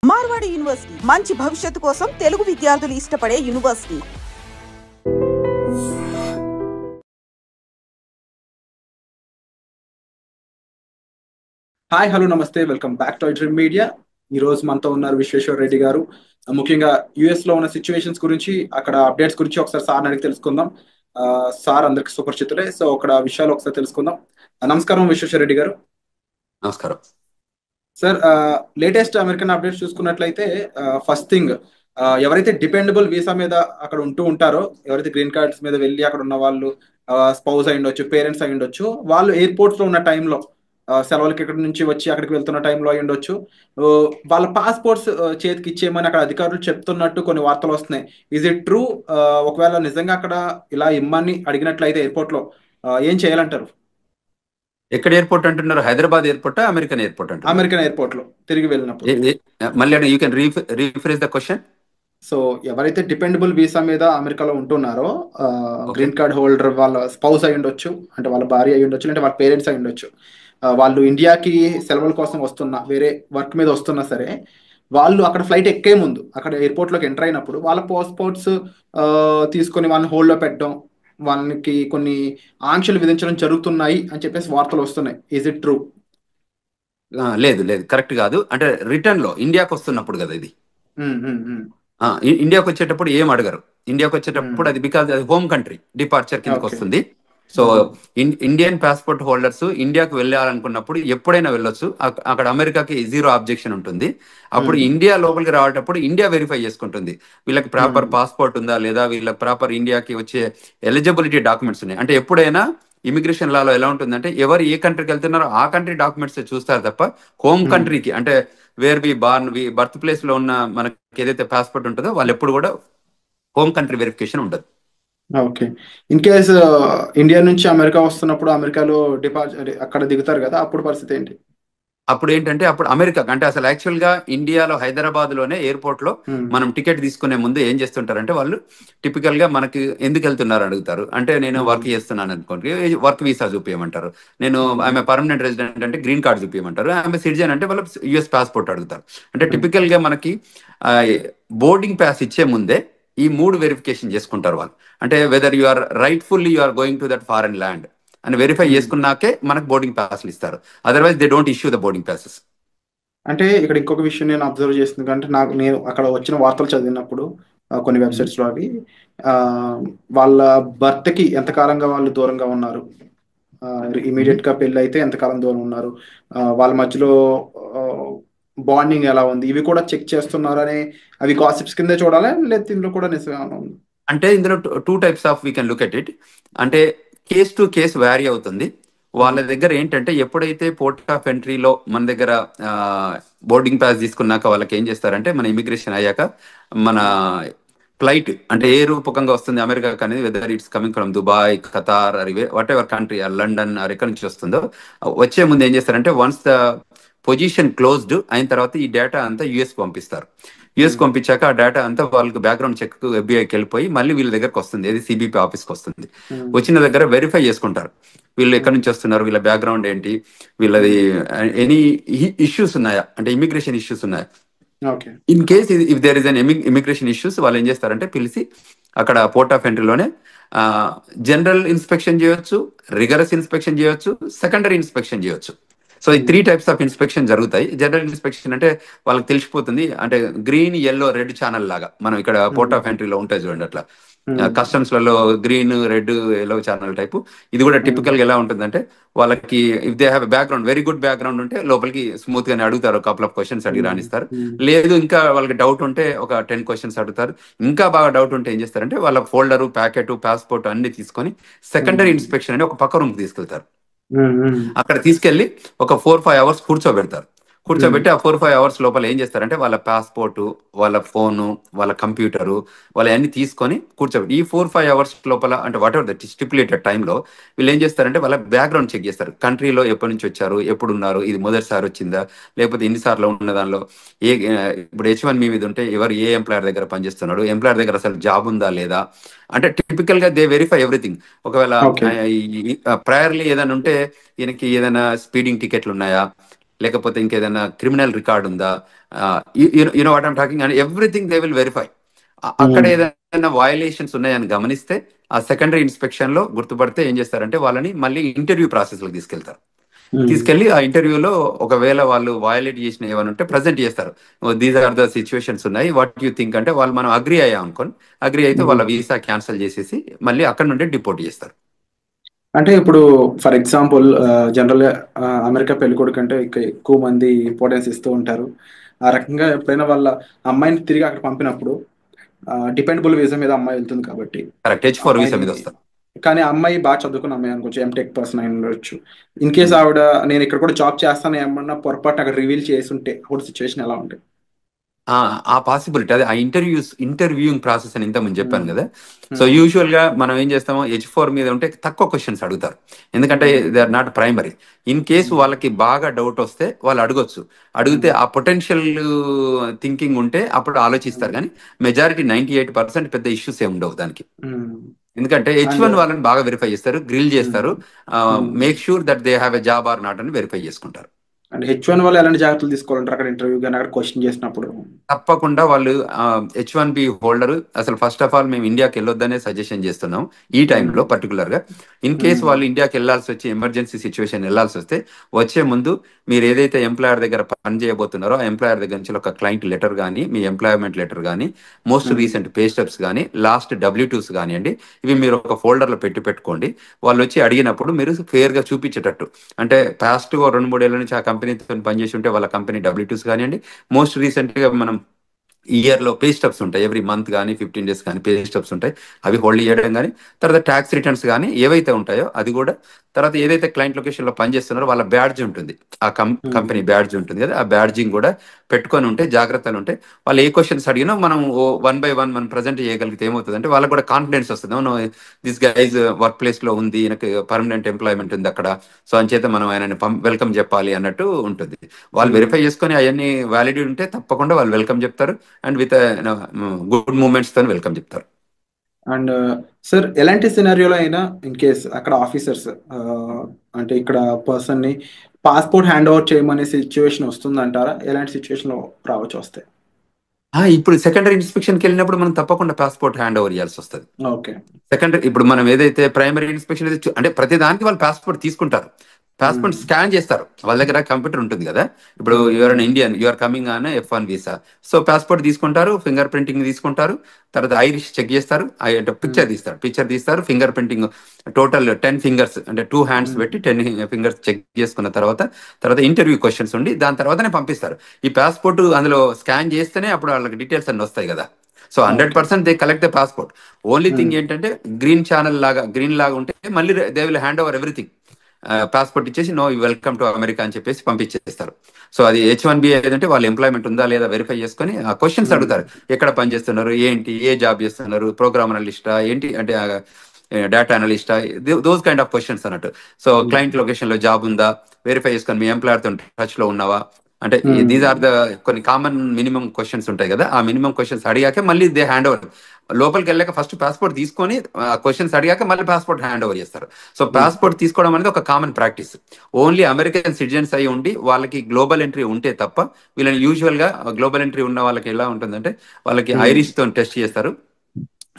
Marwadi university మంచి భవిష్యత్తు కోసం తెలుగు విద్యార్థులు ఇష్టపడే యూనివర్సిటీ. హాయ్, హలో, నమస్తే, welcome back to dream media. ఈ రోజు మనతో ఉన్నారు విశ్వేశ్వర రెడ్డి గారు. ముఖ్యంగా యుఎస్ లో ఉన్న సిచ్యువేషన్స్ గురించి, అక్కడ అప్డేట్స్ గురించి ఒకసారి సార్ అడిగి తెలుసుకుందాం. సార్ అందరికి సుపరిచితులే, సో అక్కడ విషయాలు ఒకసారి తెలుసుకుందాం. నమస్కారం విశ్వేశ్వర రెడ్డి గారు. నమస్కారం సార్, లేటెస్ట్ అమెరికన్ అప్డేట్స్ చూసుకున్నట్లయితే ఫస్ట్ థింగ్, ఎవరైతే డిపెండబుల్ వీసా మీద అక్కడ ఉంటూ ఉంటారో, ఎవరైతే గ్రీన్ కార్డ్స్ మీద వెళ్ళి అక్కడ ఉన్న వాళ్ళు స్పౌస్ అయి ఉండొచ్చు, పేరెంట్స్ అయి ఉండొచ్చు, వాళ్ళు ఎయిర్పోర్ట్స్ లో ఉన్న టైంలో సెలవులకి ఇక్కడ నుంచి వచ్చి అక్కడికి వెళ్తున్న టైంలో అయి ఉండొచ్చు, వాళ్ళ పాస్పోర్ట్స్ చేతికి ఇచ్చేయమని అక్కడ అధికారులు చెప్తున్నట్టు కొన్ని వార్తలు వస్తున్నాయి. Is it true? ఒకవేళ నిజంగా అక్కడ ఇలా ఇమ్మని అడిగినట్లయితే ఎయిర్పోర్ట్ లో ఏం చేయాలంటారు? ఎక్కడ ఎయిర్పోర్ట్ అంటున్నారు? హైదరాబాద్ ఎయిర్పోర్ట్, అమెరికన్ ఎయిర్పోర్ట్ అంటున్నారు? అమెరికన్ ఎయిర్పోర్ట్ లో తిరిగి వెళ్ళినప్పుడు. మళ్ళీ you can rephrase the question. So ఎవరైతే డిపెండబుల్ వీసా మీద అమెరికాలో ఉంటున్నారో, గ్రీన్ కార్డ్ హోల్డర్, వాళ్ళ స్పౌస్ అయి ఉండొచ్చు, అంటే వాళ్ళ భార్య అయి ఉండొచ్చు, అంటే వాళ్ళ పేరెంట్స్ అయి ఉండొచ్చు, వాళ్ళు ఇండియాకి సెలవుల కోసం వస్తున్నా, వేరే వర్క్ మీద వస్తున్నా సరే, వాళ్ళు అక్కడ ఫ్లైట్ ఎక్కే ముందు అక్కడ ఎయిర్పోర్ట్లోకి ఎంటర్ అయినప్పుడు వాళ్ళ పాస్పోర్ట్స్ తీసుకొని వాళ్ళని హోల్డ్లో పెట్టడం, వాళ్ళకి కొన్ని ఆంక్షలు విధించడం జరుగుతున్నాయి అని చెప్పేసి వార్తలు వస్తున్నాయి. Is it true? లేదు లేదు, కరెక్ట్ కాదు. అంటే రిటర్న్ లో ఇండియాకి వస్తున్నప్పుడు కదా ఇది. ఇండియాకి వచ్చేటప్పుడు ఏం అడగరు. ఇండియాకి వచ్చేటప్పుడు అది బికాజ్ అది హోమ్ కంట్రీ డిపార్చర్ కిందకి వస్తుంది. సో ఇండియన్ పాస్పోర్ట్ హోల్డర్స్ ఇండియాకి వెళ్ళాలనుకున్నప్పుడు ఎప్పుడైనా వెళ్ళొచ్చు. అక్కడ అమెరికాకి జీరో ఆబ్జెక్షన్ ఉంటుంది. అప్పుడు ఇండియా లోపలికి రావటప్పుడు ఇండియా వెరిఫై చేసుకుంటుంది వీళ్ళకి ప్రాపర్ పాస్పోర్ట్ ఉందా లేదా, వీళ్ళకి ప్రాపర్ ఇండియాకి వచ్చే ఎలిజిబిలిటీ డాక్యుమెంట్స్ ఉన్నాయి. అంటే ఎప్పుడైనా ఇమిగ్రేషన్ లాలో ఎలా ఉంటుందంటే, ఎవరు ఏ కంట్రీకి వెళ్తున్నారో ఆ కంట్రీ డాక్యుమెంట్స్ చూస్తారు తప్ప హోమ్ కంట్రీకి, అంటే where we born, birth place లో ఉన్న మనకి ఏదైతే పాస్పోర్ట్ ఉంటుందో వాళ్ళు ఎప్పుడు కూడా హోమ్ కంట్రీ వెరిఫికేషన్ ఉండదు. ఓకే. ఇన్ కేస్ ఇండియా నుంచి అమెరికా వస్తున్నప్పుడు అమెరికాలో అక్కడ దిగుతారు కదా, అప్పుడు పరిస్థితి ఏంటి? అప్పుడు ఏంటంటే, అప్పుడు అమెరికా అంటే అసలు యాక్చువల్ గా ఇండియాలో హైదరాబాద్ లోనే ఎయిర్పోర్ట్ లో మనం టికెట్ తీసుకునే ముందు ఏం చేస్తుంటారంటే, వాళ్ళు టిపికల్ గా మనకి ఎందుకు వెళ్తున్నారు అడుగుతారు. అంటే నేను వర్క్ చేస్తున్నాను అనుకోండి, వర్క్ వీసా చూపించమంటారు. నేను ఆమె పర్మనెంట్ రెసిడెంట్ అంటే గ్రీన్ కార్డ్ చూపించమంటారు. ఆమె సిటిజన్ అంటే వాళ్ళు యుఎస్ పాస్పోర్ట్ అడుగుతారు. అంటే టిపికల్ గా మనకి బోర్డింగ్ పాస్ ఇచ్చే ముందే ఈ 3 వెరిఫికేషన్ చేసుకుంటారు వాళ్ళు. అంటే whether you are rightfully you are going to that foreign land అని వెరిఫై చేసుకున్నాకే మనకు బోర్డింగ్ పాస్లు ఇస్తారు. Otherwise they don't issue the boarding passes. అంటే ఇక్కడ ఇంకొక విషయం నేను అబ్జర్వ్ చేస్తుంది, అంటే నేను అక్కడ వచ్చిన వార్తలు చదివినప్పుడు కొన్ని వెబ్సైట్స్ లో అవి వాళ్ళ భర్తకి ఎంతకాలంగా వాళ్ళు దూరంగా ఉన్నారు, ఇమీడియట్ గా పెళ్లి అయితే ఎంతకాలం దూరం ఉన్నారు, వాళ్ళ మధ్యలో బాండింగ్ ఎలా ఉంది, ఇవి కూడా చెక్ చేస్తున్నారు అని, అవి గాసిప్స్ కింద చూడాలి లేదా ఇందులో కూడా నిజంగా ఉంది? అంటే ఇందులో 2 types of we can look at it. అంటే కేస్ టు కేస్ వ్యారీ అవుతుంది. వాళ్ళ దగ్గర ఏంటంటే, ఎప్పుడైతే పోర్ట్ ఆఫ్ ఎంట్రీలో మన దగ్గర బోర్డింగ్ పాస్ తీసుకున్నాక వాళ్ళకి ఏం చేస్తారంటే, మన ఇమిగ్రేషన్ అయ్యాక మన ఫ్లైట్ అంటే ఏ రూపకంగా వస్తుంది అమెరికాకి అనేది, whether it's coming from Dubai, Qatar, what ever country, London ఎక్కడి నుంచి వస్తుందో, వచ్చే ముందు ఏం చేస్తారంటే, వన్స్ ద పొజిషన్ క్లోజ్డ్ అయిన తర్వాత ఈ డేటా అంతా యుఎస్ పంపిస్తారు. యుఎస్ పంపించాక ఆ డేటా అంతా వాళ్ళకి బ్యాక్గ్రౌండ్ చెక్ ఎఫ్బిఐకి వెళ్ళిపోయి మళ్ళీ వీళ్ళ దగ్గరకు వస్తుంది, ఏది సిబిపి ఆఫీస్కి వస్తుంది. వచ్చిన దగ్గర వెరిఫై చేసుకుంటారు వీళ్ళు ఎక్కడి నుంచి వస్తున్నారు, వీళ్ళ బ్యాక్గ్రౌండ్ ఏంటి, వీళ్ళది ఎనీ ఇష్యూస్ ఉన్నాయా, అంటే ఇమిగ్రేషన్ ఇష్యూస్ ఉన్నాయా. In case if there is an immigration issues, వాళ్ళు ఏం చేస్తారంటే పిలిచి అక్కడ పోర్ట్ ఆఫ్ ఎంట్రీలోనే జనరల్ ఇన్స్పెక్షన్ చేయొచ్చు, రిగరస్ ఇన్స్పెక్షన్ చేయొచ్చు, సెకండరీ ఇన్స్పెక్షన్ చేయొచ్చు. సో ఈ 3 టైప్స్ ఆఫ్ ఇన్స్పెక్షన్ జరుగుతాయి. జనరల్ ఇన్స్పెక్షన్ అంటే వాళ్ళకి తెలిసిపోతుంది, అంటే గ్రీన్, ఎల్లో, రెడ్ ఛానల్ లాగా మనం ఇక్కడ పోర్ట్ ఆఫ్ ఎంట్రీలో ఉంటాయి చూడండి, అట్లా కస్టమ్స్ లలో green, red, yellow channel type. ఇది కూడా టిపికల్ గా ఎలా ఉంటుందంటే, వాళ్ళకి if they have background, very good background ఉంటే లోపలికి స్మూత్ గానే అడుగుతారు, కపుల్ ఆఫ్ క్వశ్చన్స్ అడిగి రాణిస్తారు. లేదు ఇంకా వాళ్ళకి డౌట్ ఉంటే ఒక 10 క్వశ్చన్స్ అడుగుతారు. ఇంకా బాగా డౌట్ ఉంటే ఏం చేస్తారంటే, వాళ్ళ ఫోల్డర్, ప్యాకెట్, పాస్పోర్ట్ అన్ని తీసుకొని సెకండరీ ఇన్స్పెక్షన్ అని ఒక పక్క రూమ్ తీసుకెళ్తారు. అక్కడ తీసుకెళ్లి ఒక 4-5 అవర్స్ కూర్చోబెట్టి ఆ 4-5 అవర్స్ లోపల ఏం చేస్తారంటే, వాళ్ళ పాస్పోర్టు, వాళ్ళ ఫోను, వాళ్ళ కంప్యూటరు, వాళ్ళ అన్ని తీసుకొని కూర్చోబెట్టి ఈ 4-5 అవర్స్ లోపల, అంటే వాట్ ఎవర్ ద స్టిపులేటెడ్ టైంలో వీళ్ళు ఏం చేస్తారంటే వాళ్ళ బ్యాక్గ్రౌండ్ చెక్ చేస్తారు. కంట్రీలో ఎప్పటి నుంచి వచ్చారు, ఎప్పుడు ఉన్నారు, ఇది మొదటిసారి వచ్చిందా లేకపోతే ఎన్నిసార్లు ఉన్న దానిలో ఇప్పుడు H1B మీద ఉంటే ఎవరు ఏ ఎంప్లాయర్ దగ్గర పనిచేస్తున్నాడు, ఎంప్లాయర్ దగ్గర అసలు జాబ్ ఉందా లేదా, అంటే టిపికల్ గా దే వెరిఫై ఎవ్రీథింగ్. ఒకవేళ ప్రయర్లీ ఏదైనా ఉంటే ఈయనకి ఏదైనా స్పీడింగ్ టికెట్లు ఉన్నాయా, లేకపోతే ఇంకేదైనా క్రిమినల్ రికార్డ్ ఉందా, you know what I'm talking, and everything they will verify. అక్కడ ఏదైనా వయలేషన్స్ ఉన్నాయని గమనిస్తే ఆ సెకండరీ ఇన్స్పెక్షన్ లో గుర్తుపడితే ఏం చేస్తారంటే వాళ్ళని మళ్ళీ ఇంటర్వ్యూ ప్రాసెస్ లోకి తీసుకెళ్తారు. తీసుకెళ్లి ఆ ఇంటర్వ్యూలో ఒకవేళ వాళ్ళు వయలేట్ చేసిన ఏమైనా ఉంటే ప్రజెంట్ చేస్తారు. దీస్ ఆర్ ద సిచ్యువేషన్స్ ఉన్నాయి, వాట్ యూ థింక్ అంటే వాళ్ళు మనం అగ్రి అయ్యాం అనుకోని, అగ్రి అయితే వాళ్ళ వీసా క్యాన్సిల్ చేసేసి మళ్ళీ అక్కడ నుండి డిపోర్ట్ చేస్తారు. అంటే ఇప్పుడు ఫర్ ఎగ్జాంపుల్ జనరల్ గా అమెరికా పెళ్ళికొడుకు అంటే ఎక్కువ మంది ఇంపార్టెన్స్ ఇస్తూ ఉంటారు. ఆ రకంగా ఎప్పుడైనా వాళ్ళ అమ్మాయిని తిరిగి అక్కడ పంపినప్పుడు డిపెండబుల్ వీసా మీద అమ్మాయి వెళ్తుంది కాబట్టి కరెక్ట్, H4 వీసా అమ్మాయిని, మీద వస్తారు. కానీ ఆ అమ్మాయి బాగా చదువుకున్న అమ్మాయి అనుకోవచ్చు, ఎంటెక్ పర్సన్ అయి ఉండొచ్చు. ఇన్ కేస్ ఆవిడ నేను ఇక్కడ కూడా జాబ్ చేస్తాను ఏమన్నా పొరపాటున అక్కడ రివీల్ చేసి ఉంటే అప్పుడు సిచ్యువేషన్ ఎలా ఉంటుంది? ఆ పాసిబిలిటీ, అదే ఆ ఇంటర్వ్యూయింగ్ ప్రాసెస్ అని ఇంతకుముందు చెప్పాను కదా. So Hmm. యూజువల్ గా మనం ఏం చేస్తామో H4 మీద ఉంటే తక్కువ క్వశ్చన్స్ అడుగుతారు, ఎందుకంటే they are not primary. In case వాళ్ళకి బాగా డౌట్ వస్తే వాళ్ళు అడగొచ్చు. అడిగితే ఆ పొటెన్షియల్ థింకింగ్ ఉంటే అప్పుడు ఆలోచిస్తారు, కానీ మెజారిటీ 98% పెద్ద ఇష్యూస్ ఏమి ఉండవు దానికి. ఎందుకంటే అండ్ H1 వాళ్ళని బాగా వెరిఫై చేస్తారు, గ్రిల్ చేస్తారు, make sure that they have a job or not అని వెరిఫై చేసుకుంటారు. అండ్ H1 వాళ్ళు ఎలాంటి జాగ్రత్తలు తీసుకోవాలంటారు అక్కడ ఇంటర్వ్యూ కానీ అక్కడ క్వశ్చన్ చేసినప్పుడు? తప్పకుండా వాళ్ళు H1B హోల్డర్ అసలు ఫస్ట్ ఆఫ్ ఆల్ మేము ఇండియాకి వెళ్ళొద్దనే సజెషన్ చేస్తున్నాం ఈ టైంలో పర్టికులర్ గా. ఇన్ కేసు వాళ్ళు ఇండియాకి వెళ్ళాల్సి వచ్చి ఎమర్జెన్సీ సిచ్యువేషన్ వెళ్ళాల్సి వస్తే వచ్చే ముందు మీరు ఏదైతే ఎంప్లాయర్ దగ్గర పని చేయబోతున్నారో ఆ ఎంప్లాయర్ దగ్గర నుంచి ఒక క్లయింట్ లెటర్ కానీ, మీ ఎంప్లాయ్మెంట్ లెటర్ కానీ, మోస్ట్ రీసెంట్ పే స్టెప్స్ కానీ, లాస్ట్ W2s కానివ్వండి, ఇవి మీరు ఒక ఫోల్డర్లో పెట్టుకోండి. వాళ్ళు వచ్చి అడిగినప్పుడు మీరు ఫేర్ గా చూపించేటట్టు, అంటే పాస్ట్ 2-3 ఏళ్ల నుంచి ఆ కంపెనీతో పనిచేసి ఉంటే వాళ్ళ కంపెనీ W2s కానివ్వండి, మోస్ట్ రీసెంట్ గా మనం ఇయర్ లో పే స్టబ్స్ ఉంటాయి, ఎవ్రీ మంత్ కానీ 15 days కానీ పే స్టబ్స్ ఉంటాయి, అవి హోల్డ్ చేయడం కానీ, తర్వాత ట్యాక్స్ రిటర్న్స్ కానీ ఏవైతే ఉంటాయో అది కూడా, తర్వాత ఏదైతే క్లయింట్ లొకేషన్ లో పనిచేస్తున్నారో వాళ్ళ బ్యాడ్జ్ ఉంటుంది, ఆ కంపెనీ బ్యాడ్జ్ ఉంటుంది కదా, ఆ బ్యాడ్జింగ్ కూడా పెట్టుకొని ఉంటే జాగ్రత్తలు ఉంటే వాళ్ళు ఏ క్వశ్చన్స్ అడిగినా మనం 1 by 1 మనం ప్రజెంట్ చేయగలిగితే ఏమవుతుంది అంటే వాళ్ళకి కూడా కాన్ఫిడెన్స్ వస్తుంది. దిస్ గైజ్ వర్క్ ప్లేస్ లో ఉంది, ఈయనకి పర్మనెంట్ ఎంప్లాయ్మెంట్ ఉంది అక్కడ, సో అంచేత మనం ఆయనని వెల్కమ్ చెప్పాలి అన్నట్టు ఉంటుంది. వాళ్ళు వెరిఫై చేసుకొని అవన్నీ వ్యాలిడ్ ఉంటే తప్పకుండా వాళ్ళు వెల్కమ్ చెప్తారు, అండ్ విత్ గుడ్ మూమెంట్స్ తో వెల్కమ్ చెప్తారు. అండ్ సార్ ఎలాంటి సినారియోలో అయినా ఇన్ కేస్ అక్కడ ఆఫీసర్స్ అంటే ఇక్కడ పర్సన్ ని పాస్పోర్ట్ హ్యాండ్ ఓవర్ చేయమనే సిచ్యువేషన్ వస్తుందంటారా? ఎలాంటి సిచ్యువేషన్ లో రావచ్చు వస్తే? ఇప్పుడు సెకండరీ ఇన్స్పెక్షన్కి వెళ్ళినప్పుడు మనం తప్పకుండా పాస్పోర్ట్ హ్యాండ్ ఓవర్ చేయాల్సి వస్తుంది. ఓకే. సెకండరీ ఇప్పుడు మనం ఏదైతే ప్రైమరీ ఇన్స్పెక్షన్ అంటే ప్రతి దానికి వాళ్ళు పాస్పోర్ట్ తీసుకుంటారు, పాస్పోర్ట్ స్కాన్ చేస్తారు, వాళ్ళ దగ్గర కంప్యూటర్ ఉంటుంది కదా. ఇప్పుడు your an Indian, you are coming on F1 visa, so passport తీసుకుంటారు, ఫింగర్ ప్రింటింగ్ తీసుకుంటారు, తర్వాత ఐరిష్ చెక్ చేస్తారు, పిక్చర్ తీస్తారు, ఫింగర్ ప్రింటింగ్ టోటల్ 10 ఫింగర్స్ అంటే 2 hands పెట్టి 10 fingers చెక్ చేసుకున్న తర్వాత ఇంటర్వ్యూ క్వశ్చన్స్ ఉండి దాని తర్వాతనే పంపిస్తారు. ఈ పాస్పోర్ట్ అందులో స్కాన్ చేస్తేనే అప్పుడు వాళ్ళకి డీటెయిల్స్ అన్ని వస్తాయి కదా. So 100% they collect the passport. Only thing ఏంటంటే గ్రీన్ లాగా ఉంటే మళ్ళీ they will hand over everything, passport ఇచ్చేసి నో వెల్కమ్ టు అమెరికా అని చెప్పేసి పంపించేస్తారు. సో అది H1B ఏదంటే వాళ్ళ ఎంప్లాయ్మెంట్ ఉందా లేదా వెరిఫై చేసుకొని ఆ క్వశ్చన్స్ అడుగుతారు, ఎక్కడ పని చేస్తున్నారు, ఏంటి, ఏ జాబ్ చేస్తున్నారు, ప్రోగ్రామ్ అనలిస్టా ఏంటి అంటే డేటా అనలిస్టా, దోస్ కైండ్ ఆఫ్ క్వశ్చన్స్ అన్నట్టు. సో క్లయింట్ లొకేషన్ లో జాబ్ ఉందా వెరిఫై చేసుకొని, మీ ఎంప్లాయర్ తో టచ్ లో ఉన్నావా, అంటే దీస్ ఆర్ ద కొన్ని కామన్ మినిమం క్వశ్చన్స్ ఉంటాయి కదా. ఆ మినిమం క్వశ్చన్స్ అడిగాక మళ్ళీ దే హ్యాండ్ ఓవర్, లోపలికి వెళ్ళాక ఫస్ట్ పాస్పోర్ట్ తీసుకొని క్వశ్చన్స్ అడిగాక మళ్ళీ పాస్పోర్ట్ హ్యాండ్ ఓవర్ చేస్తారు. సో పాస్పోర్ట్ తీసుకోవడం అనేది ఒక common practice. Only American citizens అయి ఉండి వాళ్ళకి గ్లోబల్ ఎంట్రీ ఉంటే తప్ప వీళ్ళని యూజువల్ గా గ్లోబల్ ఎంట్రీ ఉన్న వాళ్ళకి ఎలా ఉంటుందంటే వాళ్ళకి ఐరిష్ తో టెస్ట్ చేస్తారు,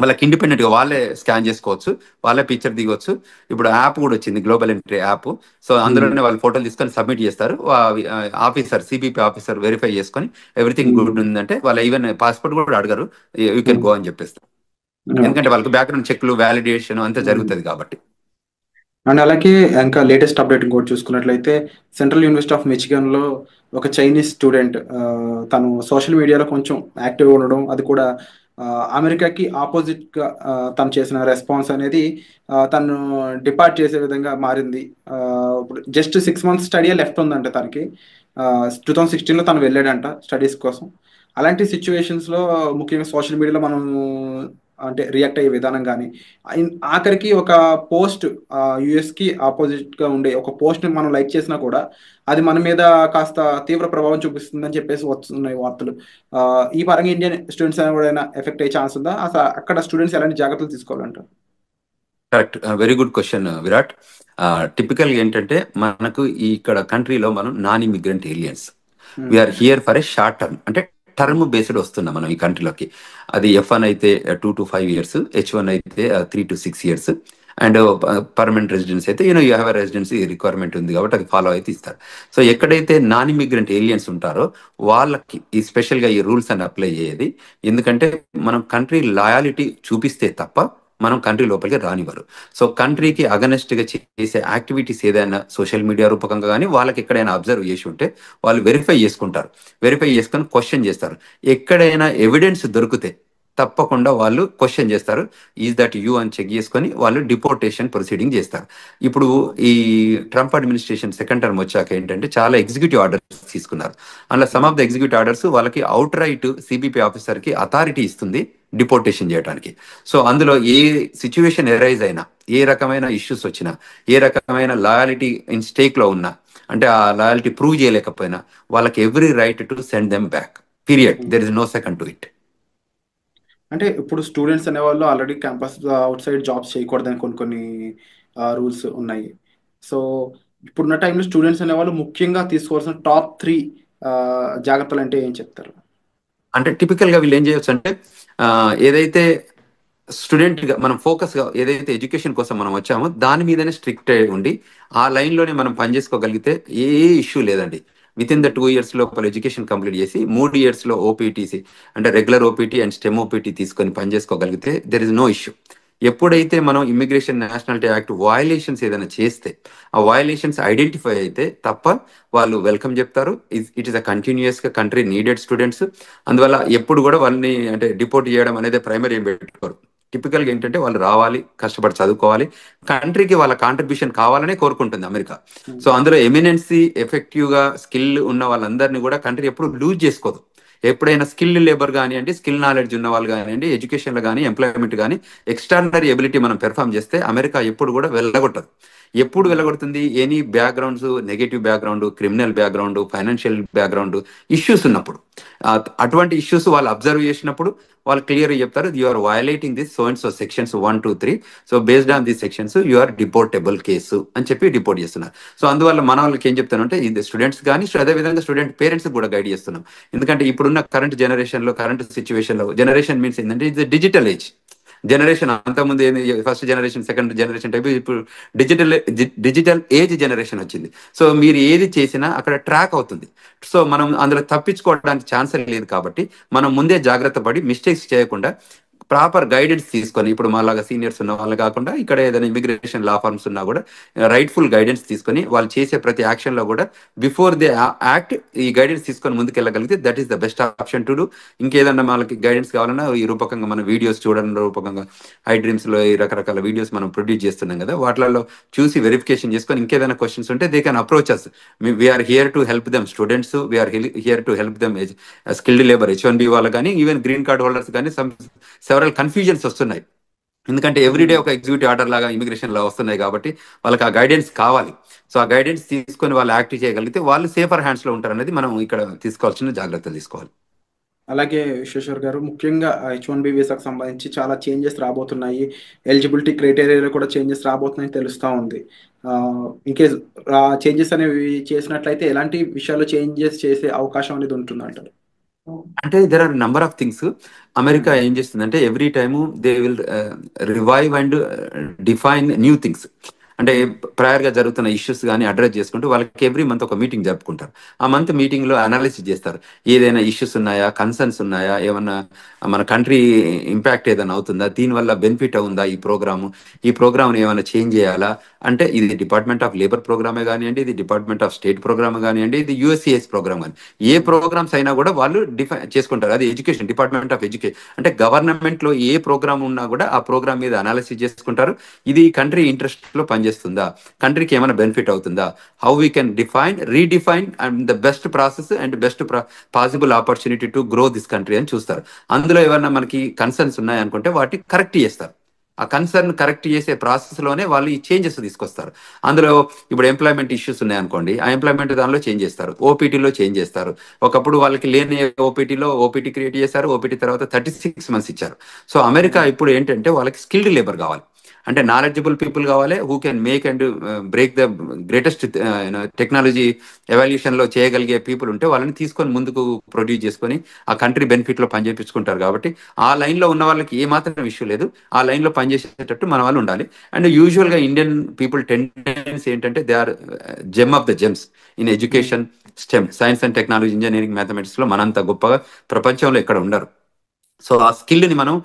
వాళ్ళకి ఇండిపెండెంట్ గా వాళ్ళే స్కాన్ చేసుకోవచ్చు, వాళ్ళే పిక్చర్ దిగొచ్చు. ఇప్పుడు యాప్ కూడా వచ్చింది, గ్లోబల్ ఎంట్రీ యాప్. సో అందులోనే వాళ్ళు ఫోటోలు తీసుకొని సబ్మిట్ చేస్తారు, ఆఫీసర్ సిబిపి ఆఫీసర్ వెరిఫై చేసుకొని ఎవ్రీథింగ్ గుడ్ ఉందంటే వాళ్ళు ఈవెన్ పాస్పోర్ట్ కూడా అడగరు, యూ కెన్ గో అని చెప్పేస్తారు. ఎందుకంటే వాళ్ళకి బ్యాక్గ్రౌండ్ చెక్లు, వ్యాలిడేషన్ అంతా జరుగుతుంది కాబట్టి. అండ్ అలాగే ఇంకా లేటెస్ట్ అప్డేట్ ఇంకోటి చూసుకున్నట్లయితే సెంట్రల్ యూనివర్సిటీ ఆఫ్ మిచిగన్ లో ఒక చైనీస్ స్టూడెంట్ తను సోషల్ మీడియాలో కొంచెం యాక్టివ్గా ఉండడం, అది కూడా అమెరికాకి ఆపోజిట్ గా తను చేసిన రెస్పాన్స్ అనేది తను డిపార్ట్ చేసే విధంగా మారింది. ఇప్పుడు జస్ట్ 6 months స్టడీ లెఫ్ట్ ఉందంట తనకి. 2016లో తను వెళ్ళాడంట స్టడీస్ కోసం. అలాంటి సిచ్యువేషన్స్లో ముఖ్యంగా సోషల్ మీడియాలో మనం అంటే రియాక్ట్ అయ్యే విధానం కానీ, ఆఖరికి ఒక పోస్ట్ యుఎస్కి ఆపోజిట్గా ఉండే ఒక పోస్ట్ని మనం లైక్ చేసినా కూడా అది మన మీద కాస్త తీవ్ర ప్రభావం చూపిస్తుందని చెప్పేసి వస్తున్నాయి వార్తలు. ఈ పరంగా ఇండియన్ స్టూడెంట్స్ ఎవరైనా ఎఫెక్ట్ అయ్యే ఛాన్స్ ఉందా? అసలు అక్కడ స్టూడెంట్స్ ఎలాంటి జాగ్రత్తలు తీసుకోవాలంటారు? Correct, very good question Virat. Typical ఏంటంటే మనకు ఈ ఇక్కడ కంట్రీలో మనం non immigrant aliens, we are here for a short term, అంటే టర్మ్ బేస్డ్ వస్తున్నాం మనం ఈ కంట్రీలోకి. అది F1 అయితే 2 to 5 years, H1 అయితే 3 to 6 years, and permanent residence అయితే యూ హ్యావ్ రెసిడెన్సీ రిక్వైర్మెంట్ ఉంది కాబట్టి అది ఫాలో అయితే ఇస్తారు. సో ఎక్కడైతే నాన్ ఇమిగ్రెంట్ ఏలియన్స్ ఉంటారో వాళ్ళకి ఈ స్పెషల్గా ఈ రూల్స్ అని అప్లై అయ్యేది. ఎందుకంటే మనం కంట్రీ లాయాలిటీ చూపిస్తే తప్ప మనం కంట్రీ లోపలికి రానివ్వరు. సో కంట్రీకి అగనెస్ట్గా చేసే యాక్టివిటీస్ ఏదైనా సోషల్ మీడియా రూపకంగా కానీ వాళ్ళకి ఎక్కడైనా అబ్జర్వ్ చేసి ఉంటే వాళ్ళు వెరిఫై చేసుకుంటారు, వెరిఫై చేసుకొని క్వశ్చన్ చేస్తారు. ఎక్కడైనా ఎవిడెన్స్ దొరికితే తప్పకుండా వాళ్ళు క్వశ్చన్ చేస్తారు, ఈజ్ దట్ యూ అని చెక్ చేసుకొని వాళ్ళు డిపోర్టేషన్ ప్రొసీడింగ్ చేస్తారు. ఇప్పుడు ఈ ట్రంప్ అడ్మినిస్ట్రేషన్ సెకండ్ టర్మ్ వచ్చాక ఏంటంటే చాలా ఎగ్జిక్యూటివ్ ఆర్డర్స్ తీసుకున్నారు. అందులో some of the executive orders వాళ్ళకి అవుట్ రైట్ సిబిపి ఆఫీసర్కి అథారిటీ ఇస్తుంది డిపోర్టేషన్ చేయడానికి. సో అందులో ఏ సిచ్యువేషన్ ఎరైజ్ అయినా, ఏ రకమైన ఇష్యూస్ వచ్చినా, ఏ రకమైన లాయాలిటీ ఇన్ స్టేక్లో ఉన్నా, అంటే ఆ లాయాలిటీ ప్రూవ్ చేయలేకపోయినా వాళ్ళకి every right to send them back, period. There is no second to it. అంటే ఇప్పుడు స్టూడెంట్స్ అనేవాళ్ళు already campus outside jobs చేయకూడదని కొన్ని రూల్స్ ఉన్నాయి. సో ఇప్పుడున్న టైంలో స్టూడెంట్స్ అనేవాళ్ళు ముఖ్యంగా తీసుకోవాల్సిన టాప్ 3 జాగ్రత్తలు అంటే ఏం చెప్తారు? అంటే టిపికల్గా వీళ్ళు ఏం చేయొచ్చు అంటే ఏదైతే స్టూడెంట్గా మనం ఫోకస్గా ఏదైతే ఎడ్యుకేషన్ కోసం మనం వచ్చామో దాని మీదనే స్ట్రిక్ట్ ఉండి ఆ లైన్లోనే మనం పనిచేసుకోగలిగితే ఏ ఇష్యూ లేదండి. విత్ ఇన్ ద 2 years లోపల ఎడ్యుకేషన్ కంప్లీట్ చేసి 3 years ఓపీటీసీ అంటే regular OPT and stem OPT తీసుకొని పనిచేసుకోగలిగితే దెర్ ఇస్ నో ఇష్యూ. ఎప్పుడైతే మనం ఇమిగ్రేషన్ నేషనాలిటీ యాక్ట్ వయలేషన్స్ ఏదైనా చేస్తే ఆ వయలేషన్స్ ఐడెంటిఫై అయితే తప్ప వాళ్ళు వెల్కమ్ చెప్తారు. ఇట్ ఈస్ అ కంటిన్యూస్గా కంట్రీ నీడెడ్ స్టూడెంట్స్. అందువల్ల ఎప్పుడు కూడా వాళ్ళని అంటే డిపోర్ట్ చేయడం అనేది ప్రైమరీ ఏం పెట్టుకోరు. టిపికల్గా ఏంటంటే వాళ్ళు రావాలి, కష్టపడి చదువుకోవాలి, కంట్రీకి వాళ్ళ కాంట్రిబ్యూషన్ కావాలనే కోరుకుంటుంది అమెరికా. సో అందులో ఎమినెన్సీ ఎఫెక్టివ్గా స్కిల్ ఉన్న వాళ్ళందరినీ కూడా కంట్రీ ఎప్పుడు లూజ్ చేసుకోదు. ఎప్పుడైనా స్కిల్ లేబర్ కానివ్వండి, స్కిల్ నాలెడ్జ్ ఉన్న వాళ్ళు కానివ్వండి, ఎడ్యుకేషన్లో కానీ ఎంప్లాయ్మెంట్ కానీ ఎక్స్ట్రాడినరీ ఎబిలిటీ మనం పెర్ఫామ్ చేస్తే అమెరికా ఎప్పుడు కూడా వెళ్ళగొట్టదు. ఎప్పుడు వెళ్ళగొడుతుంది? Any backgrounds, negative background, criminal background, financial background issues ఉన్నప్పుడు, అటువంటి ఇష్యూస్ వాళ్ళు అబ్జర్వ్ చేసినప్పుడు వాళ్ళు క్లియర్గా చెప్తారు, you are violating this so and so sections 1, 2, 3, so based on these sections you are deportable case అని చెప్పి డిపోర్ట్ చేస్తున్నారు. సో అందువల్ల మన వాళ్ళకి ఏం చెప్తానంటే ఇది స్టూడెంట్స్ కానీ అదేవిధంగా స్టూడెంట్ పేరెంట్స్ కూడా గైడ్ చేస్తున్నాం. ఎందుకంటే ఇప్పుడున్న కరెంట్ జనరేషన్లో, కరెంట్ సిచ్యువేషన్లో, జనరేషన్ మీన్స్ ఏంటంటే ఇది డిజిటల్ ఏజ్ జనరేషన్. అంతకుముందు ఏంది first generation, second generation type, ఇప్పుడు డిజిటల్ ఏజ్ జనరేషన్ వచ్చింది. సో మీరు ఏది చేసినా అక్కడ ట్రాక్ అవుతుంది. సో మనం అందులో తప్పించుకోవడానికి ఛాన్స్ లేదు. కాబట్టి మనం ముందే జాగ్రత్త పడి మిస్టేక్స్ చేయకుండా ప్రాపర్ గైడెన్స్ తీసుకొని, ఇప్పుడు మాలాగా సీనియర్స్ ఉన్న వాళ్ళు కాకుండా ఇక్కడ ఏదైనా ఇమిగ్రేషన్ లా ఫార్మ్స్ ఉన్నా కూడా రైట్ఫుల్ గైడెన్స్ తీసుకొని వాళ్ళు చేసే ప్రతి యాక్షన్లో కూడా బిఫోర్ దే యాక్ట్ ఈ గైడెన్స్ తీసుకొని ముందుకెళ్ళగలిగితే that is the best option to do. ఇంకేదన్నా వాళ్ళకి గైడెన్స్ కావాలన్నా ఈ రూపకంగా మన వీడియోస్ చూడడం రూపకంగా ఐ డ్రీమ్స్లో ఈ రకరకాల వీడియోస్ మనం ప్రొడ్యూస్ చేస్తున్నాం కదా, వాటిల్లో చూసి వెరిఫికేషన్ చేసుకొని ఇంకేదైనా క్వశ్చన్స్ ఉంటే they can approach us. We are here to help them students, we are here to help them skilled labour H1B వాళ్ళు కానీ, ఈవెన్ గ్రీన్ కార్డ్ హోల్డర్స్ కానీ సెవరల్ కన్ఫ్యూజన్స్ వస్తున్నాయి. ఎందుకంటే ఎవ్రీడే ఒక ఎగ్జిక్యూటివ్ ఆర్డర్ లాగా ఇమిగ్రేషన్ లా వస్తున్నాయి కాబట్టి వాళ్ళకి ఆ గైడెన్స్ కావాలి. సో ఆ గైడెన్స్ తీసుకొని వాళ్ళు యాక్ట్ చేయగలిగితే వాళ్ళు సేఫర్ హ్యాండ్స్లో ఉంటారు అనేది మనం ఇక్కడ తీసుకోవాల్సిన జాగ్రత్తలు తీసుకోవాలి. అలాగే విశ్వేశ్వర్ గారు, ముఖ్యంగా H1B వీసాకు సంబంధించి చాలా చేంజెస్ రాబోతున్నాయి, ఎలిజిబిలిటీ క్రైటీరియాలో కూడా చేంజెస్ రాబోతున్నాయని తెలుస్తూ ఉంది. ఇంకేస్ చేంజెస్ అనేవి చేసినట్లయితే ఎలాంటి విషయాల్లో చేంజెస్ చేసే అవకాశం అనేది ఉంటుంది అంటారు? అంటే there are number of things. America ఏం చేస్తుందంటే every time they will revive and define new things. అంటే ప్రయర్గా జరుగుతున్న ఇష్యూస్ కానీ అడ్రస్ చేసుకుంటూ వాళ్ళకి ఎవ్రీ మంత్ ఒక మీటింగ్ జరుపుకుంటారు. ఆ మంత్ మీటింగ్లో అనాలిసిస్ చేస్తారు, ఏదైనా ఇష్యూస్ ఉన్నాయా, కన్సర్న్స్ ఉన్నాయా, ఏమన్నా మన కంట్రీ ఇంపాక్ట్ ఏదైనా అవుతుందా, దీనివల్ల బెనిఫిట్ ఉందా ఈ ప్రోగ్రామ్ని ఏమైనా చేంజ్ చేయాలా. అంటే ఇది డిపార్ట్మెంట్ ఆఫ్ లేబర్ ప్రోగ్రామే కానివ్వండి, ఇది డిపార్ట్మెంట్ ఆఫ్ స్టేట్ ప్రోగ్రామ్ కానివ్వండి, ఇది USCIS ప్రోగ్రామ్ కానీ, ఏ ప్రోగ్రామ్స్ అయినా కూడా వాళ్ళు డిఫైన్ చేసుకుంటారు. అది ఎడ్యుకేషన్, డిపార్ట్మెంట్ ఆఫ్ ఎడ్యుకేషన్ అంటే గవర్నమెంట్లో ఏ ప్రోగ్రామ్ ఉన్నా కూడా ఆ ప్రోగ్రామ్ మీద అనాలిసిస్ చేసుకుంటారు. ఇది కంట్రీ ఇంట్రెస్ట్లో పనిచేస్తుందా, కంట్రీకి ఏమైనా బెనిఫిట్ అవుతుందా, how we can redefine and the best process and best possible opportunity to grow this country అని చూస్తారు. అందులో ఏమైనా మనకి కన్సర్న్స్ ఉన్నాయనుకుంటే వాటిని కరెక్ట్ చేస్తారు. ఆ కన్సర్న్ కరెక్ట్ చేసే ప్రాసెస్లోనే వాళ్ళు ఈ చేంజెస్ తీసుకొస్తారు. అందులో ఇప్పుడు ఎంప్లాయ్మెంట్ ఇష్యూస్ ఉన్నాయనుకోండి, ఆ ఎంప్లాయ్మెంట్ దానిలో చేంజ్ చేస్తారు, ఓపీటీలో చేంజ్ చేస్తారు. ఒకప్పుడు వాళ్ళకి లేని ఓపీటీ క్రియేట్ చేశారు, ఓపీటీ తర్వాత 36 months ఇచ్చారు. సో అమెరికా ఇప్పుడు ఏంటంటే వాళ్ళకి స్కిల్డ్ లేబర్ కావాలి. అంటే నాలెడ్జబుల్ పీపుల్ కావాలి, who can make and break the greatest technology evolution లో చేయగలిగే పీపుల్ ఉంటే వాళ్ళని తీసుకొని ముందుకు ప్రొడ్యూస్ చేసుకొని ఆ కంట్రీ బెనిఫిట్ లో పనిచేపించుకుంటారు. కాబట్టి ఆ లైన్ లో ఉన్న వాళ్ళకి ఏ మాత్రం ఇష్యూ లేదు, ఆ లైన్ లో పనిచేసేటట్టు మన వాళ్ళు ఉండాలి. అండ్ యూజువల్ గా ఇండియన్ పీపుల్ టెండెన్స్ ఏంటంటే they are gem of the gems in education, stem, science and technology, engineering, mathematics లో మనంత గొప్పగా ప్రపంచంలో ఎక్కడ ఉండరు. సో ఆ స్కిల్ని మనం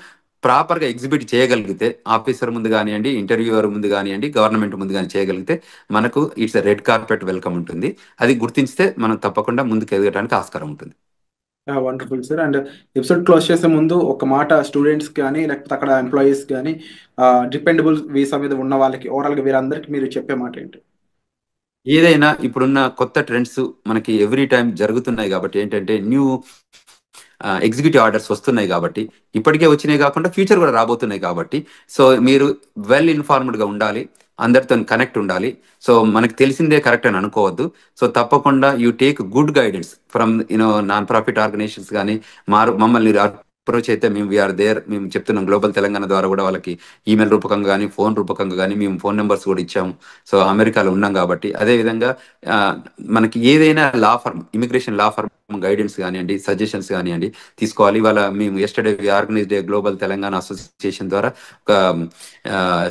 ప్రాపర్గా ఎగ్జిబిట్ చేయగలిగితే, ఆఫీసర్ ముందు కానివ్వండి, ఇంటర్వ్యూవర్ ముందు కానివ్వండి, గవర్నమెంట్ ముందు కానీ చేయగలిగితే మనకు ఇట్స్ రెడ్ కార్పెట్ వెల్కమ్ ఉంటుంది. అది గుర్తించితే మనం తప్పకుండా ముందుకు ఎదగడానికి ఆస్కారం ఉంటుంది. Wonderful sir. And episode close చేసే ముందు ఒక మాట స్టూడెంట్స్ కానీ లేకపోతే అక్కడ ఎంప్లాయీస్ కానీ డిపెండబుల్ వీసా మీద ఉన్న వాళ్ళకి ఓవరాల్గా వీరందరికీ మీరు చెప్పే మాట ఏంటి? ఏదైనా ఇప్పుడున్న కొత్త ట్రెండ్స్ మనకి ఎవ్రీ టైం జరుగుతున్నాయి కాబట్టి ఏంటంటే న్యూ ఎగ్జిక్యూటివ్ ఆర్డర్స్ వస్తున్నాయి కాబట్టి, ఇప్పటికే వచ్చినాయి కాకుండా ఫ్యూచర్ కూడా రాబోతున్నాయి కాబట్టి, సో మీరు వెల్ ఇన్ఫార్మ్డ్గా ఉండాలి, అందరితో కనెక్ట్ ఉండాలి. సో మనకు తెలిసిందే కరెక్ట్ అని అనుకోవద్దు. సో తప్పకుండా you take good guidance from non profit organisations కానీ మమ్మల్ని అప్రోచ్ అయితే మేము వీఆర్ దేర్. మేము చెప్తున్నాం గ్లోబల్ తెలంగాణ ద్వారా కూడా వాళ్ళకి ఈమెయిల్ రూపకంగా కానీ ఫోన్ రూపకంగా కానీ మేము ఫోన్ నెంబర్స్ కూడా ఇచ్చాము. సో అమెరికాలో ఉన్నాం కాబట్టి అదేవిధంగా మనకి ఏదైనా law firm, immigration law firm guidance కానివ్వండి, సజెషన్స్ కానివ్వండి తీసుకోవాలి. ఇవాళ మేము yesterday organised global Telangana association ద్వారా ఒక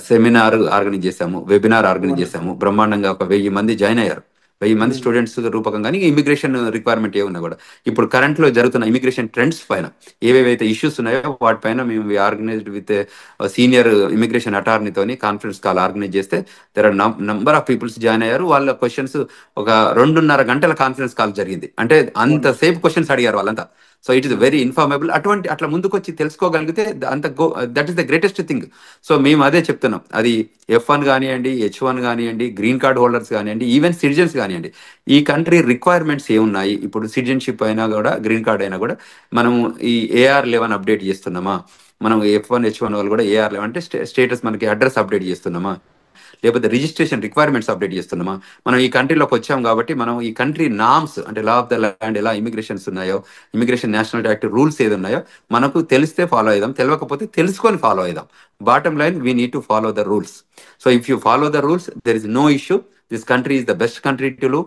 సెమినార్ ఆర్గనైజ్ చేశాము, వెబినార్ ఆర్గనైజ్ చేశాము. బ్రహ్మాండంగా ఒక 1000 మంది జాయిన్ అయ్యారు. 1000 మంది స్టూడెంట్స్ రూపకంగానే ఇమిగ్రేషన్ రిక్వైర్మెంట్ ఏమున్నా కూడా ఇప్పుడు కరెంట్ లో జరుగుతున్న ఇమిగ్రేషన్ ట్రెండ్స్ పైన ఏవేవైతే ఇష్యూస్ ఉన్నాయో వాటిపైన మేము ఆర్గనైజ్డ్ విత్ సీనియర్ ఇమిగ్రేషన్ అటార్నీతోని కాన్ఫరెన్స్ కాల్ ఆర్గనైజ్ చేస్తే there are number of peoples join అయ్యారు. వాళ్ళ క్వశ్చన్స్ ఒక 2.5 గంటల కాన్ఫరెన్స్ కాల్ జరిగింది. అంటే అంత సేఫ్ క్వశ్చన్స్ అడిగారు వాళ్ళంతా. So it is very informable. అట్లా ముందుకు వచ్చి తెలుసుకోగలిగితే అంత that is the greatest thing. So మేము అదే చెప్తున్నాం. అది F1 కానివ్వండి, H1 కానివ్వండి, గ్రీన్ కార్డ్ హోల్డర్స్ కానివ్వండి, ఈవెన్ సిటిజన్స్ కానివ్వండి, ఈ కంట్రీ రిక్వైర్మెంట్స్ ఏమున్నాయి, ఇప్పుడు సిటిజన్షిప్ అయినా కూడా గ్రీన్ కార్డ్ అయినా కూడా మనం ఈ AR11 అప్డేట్ చేస్తున్నామా, మనం F1 H1 వాళ్ళు కూడా AR11 అంటే స్టేటస్ మనకి అడ్రస్ అప్డేట్ చేస్తున్నామా, లేకపోతే రిజిస్ట్రేషన్ రిక్వైర్మెంట్స్ అప్డేట్ చేస్తున్నామా. మనం ఈ కంట్రీలోకి వచ్చాం కాబట్టి మనం ఈ కంట్రీ నామ్స్ అంటే లా ఆఫ్ ద ల్యాండ్ ఎలా ఇమిగ్రేషన్స్ ఉన్నాయో, ఇమిగ్రేషన్ నేషనల్ యాక్ట్ రూల్స్ ఏది ఉన్నాయో మనకు తెలిస్తే ఫాలో అయిదాం, తెలియకపోతే తెలుసుకొని ఫాలో అయిదాం. Bottom line we need to follow the rules. So if you follow the rules there is no issue. This country is the best country to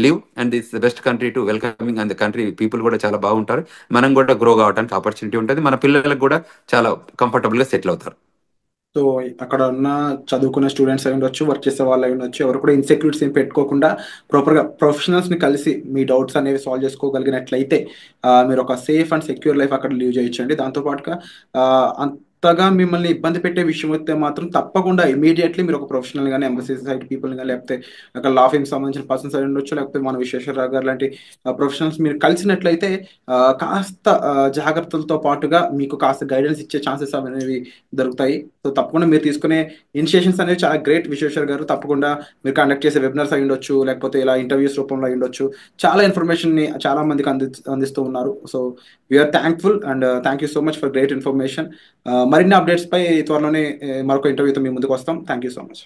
live and this the best country to welcoming. And the country people కూడా చాలా బాగుంటారు. మనం కూడా grow కావడానికి opportunity ఉంటుంది. మన పిల్లలకు కూడా చాలా కంఫర్టబుల్గా సెటిల్ అవుతారు. సో అక్కడ ఉన్న చదువుకునే స్టూడెంట్స్ అయి ఉండొచ్చు, వర్క్ చేసే వాళ్ళు అయి ఉండొచ్చు, ఎవరు కూడా ఇన్సెక్యూరిటీస్ ఏం పెట్టుకోకుండా ప్రాపర్గా ప్రొఫెషనల్స్ని కలిసి మీ డౌట్స్ అనేవి సాల్వ్ చేసుకోగలిగినట్లయితే మీరు ఒక సేఫ్ అండ్ సెక్యూర్ లైఫ్ అక్కడ లీవ్ చేయొచ్చండి. దాంతోపాటుగా అంతగా మిమ్మల్ని ఇబ్బంది పెట్టే విషయం అయితే మాత్రం తప్పకుండా ఇమీడియట్లీ మీరు ఒక ప్రొఫెషనల్ కానీ ఎంబసీ సైడ్ పీపుల్ కానీ లేకపోతే అక్కడ లా ఫీమ్కి సంబంధించిన పర్సన్స్ అయి ఉండొచ్చు, లేకపోతే మన విశ్వేశ్వరరావు గారు లాంటి ప్రొఫెషనల్స్ మీరు కలిసినట్లయితే కాస్త జాగ్రత్తలతో పాటుగా మీకు కాస్త గైడెన్స్ ఇచ్చే ఛాన్సెస్ అనేవి దొరుకుతాయి. సో తప్పకుండా మీరు తీసుకునే ఇనిషియేషన్స్ అనేవి చాలా గ్రేట్ విశ్వేశ్వర్ గారు. తప్పకుండా మీరు కండక్ట్ చేసే వెబినార్స్ అయి ఉండొచ్చు, లేకపోతే ఇలా ఇంటర్వ్యూస్ రూపంలో అయి ఉండొచ్చు, చాలా ఇన్ఫర్మేషన్ని చాలా మందికి అందిస్తూ ఉన్నారు. So we are thankful and thank you so much for great information. మరిన్ని అప్డేట్స్ పై త్వరలోనే మరొక ఇంటర్వ్యూతో మీ ముందుకు వస్తాం. Thank you so much.